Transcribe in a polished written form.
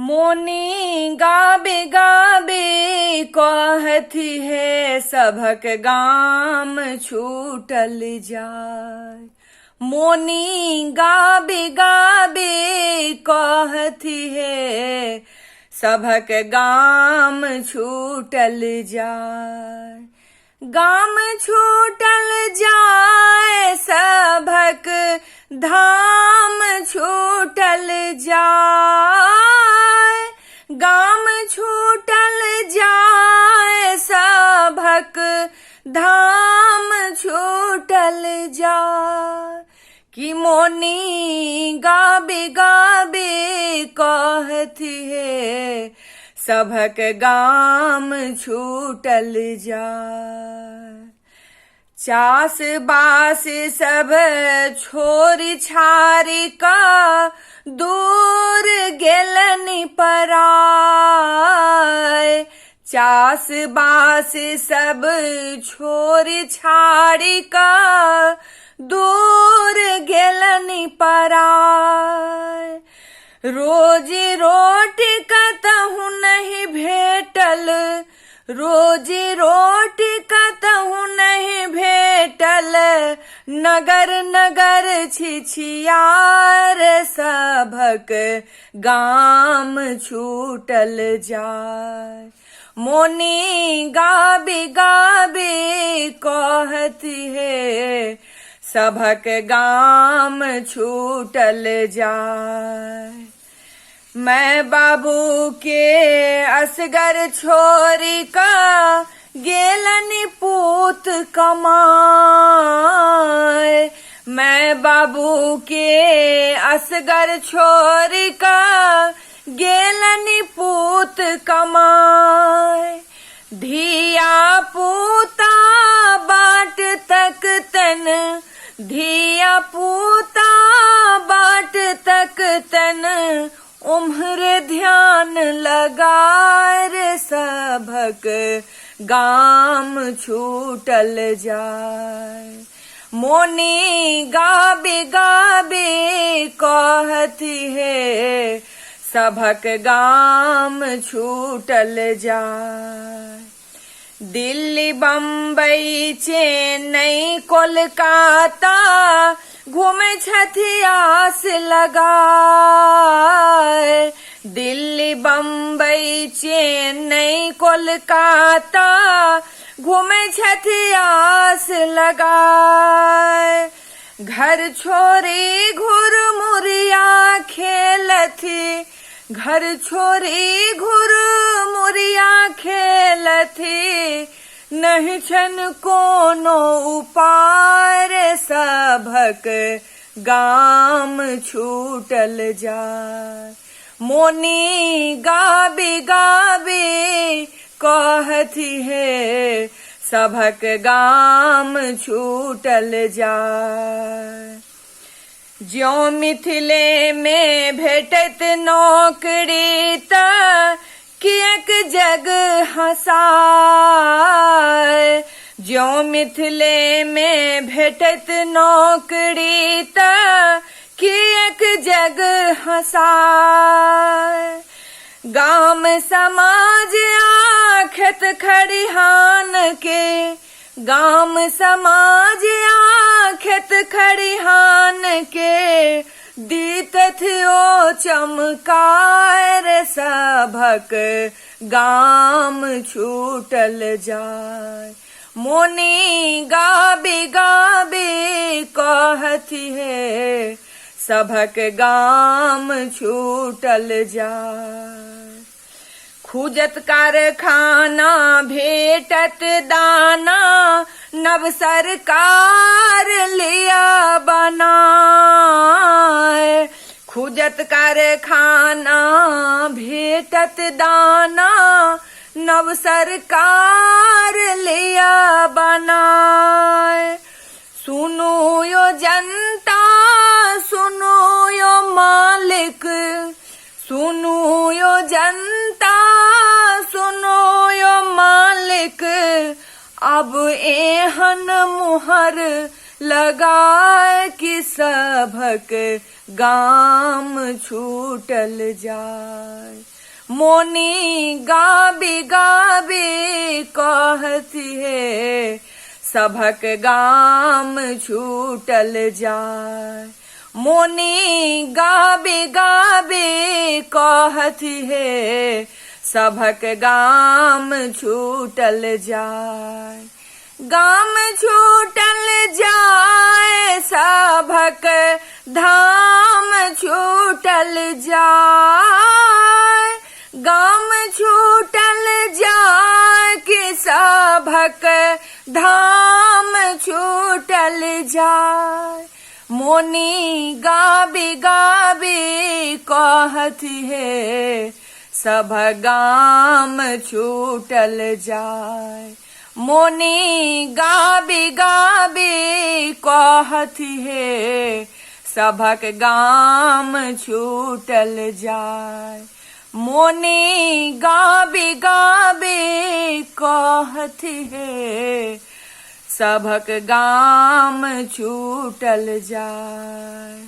मोनी गाबे गाबे कहती है सभक गाम छूटल जाय। मोनी गाबे गाबे कहती है सभक गाम छूटल जाय। गाम छूटल जाय सभक धाम छूटल जाय। गाम छूटल जाय सभक धाम छूटल जाय। कि मोनी गाबे गाबे कहती है सभक गाम छूटल जाय। चास बास सब छोरी छारी का दूर गेलनि पराय। चास बास सब छोरी छारी का दूर गेलनि पराय। रोजी रोटी कतहु नहीं भेटल, रोजी रोटी कतहु नहीं भेटल। नगर नगर छिछियार सभक गाम छूटल जाय। मोनी गाबे गाबे कहती है सभक गाम छूटल जाय। मैं बाबू के असगर छोरी का गेलनि पूत कमाए। मैं बाबू के असगर छोरी का गेलनि पूत कमाए। धिया पूता बाट तक तन, धिया पूता बाट तक तन। उम्र ध्यान लगार सभक गाम छूटल जाय। मोनी गाबे गाबे कहती है सभक गाम छूटल जाय। दिल्ली बम्बई चेन्नई कोलकाता घूमे छथि आस लगाए। दिल्ली बम्बई चेन्नई कोलकाता घूमे छथि आस लगाए। घर छोरी घुर मुरिया खेलथी, घर छोरी घुर मुरिया खेलथी। नहीं छन कोनो उपार सभक गाम छूटल जाय। मोनी गाबे गाबे कहती है सभक गाम छूटल जाय। ज्यों मिथिले में भेटत नौकरी त कियक जग हंसाय। ज्यों मिथिले में भेटत नौकरी त कियक जग हंसाय। गाम समाज आखत खरिहान के, गाम समाज आखत खरिहान के। दीतथ ओ चमकार सभक गाम छूटल जाय। मोनी गाबे गाबे कहती है सभक गाम छूटल जाय। खूजत कारखाना भेटत दाना नव सरकार लिया बनाए। खूजत कारखाना भेटत दाना नव सरकार लिया बनाए। सुनो यो जनता सुनो यो मालिक, सुनो यो जनता सुनो यो मालिक। अब एहन मुहर लगाए कि सभक गाम छूटल जाय। मोनी गाबी गाबी कहती है सभक गाम छूटल जाय। मोनी गाबी गाबी कहती है सभक गाम छूटल जाय। गाम छूटल जाय सभक धाम छूटल जाय। गाम छूटल जाय कि सभक धाम छूटल जाय। मोनी गाबी गाबी कहती है सब गाम छूटल जाय। मोनी गाबी गाबी कहती है सभक गाम छूटल जाय। मोनी गाबी गाबी कहती है सभक गाम छूटल जाय।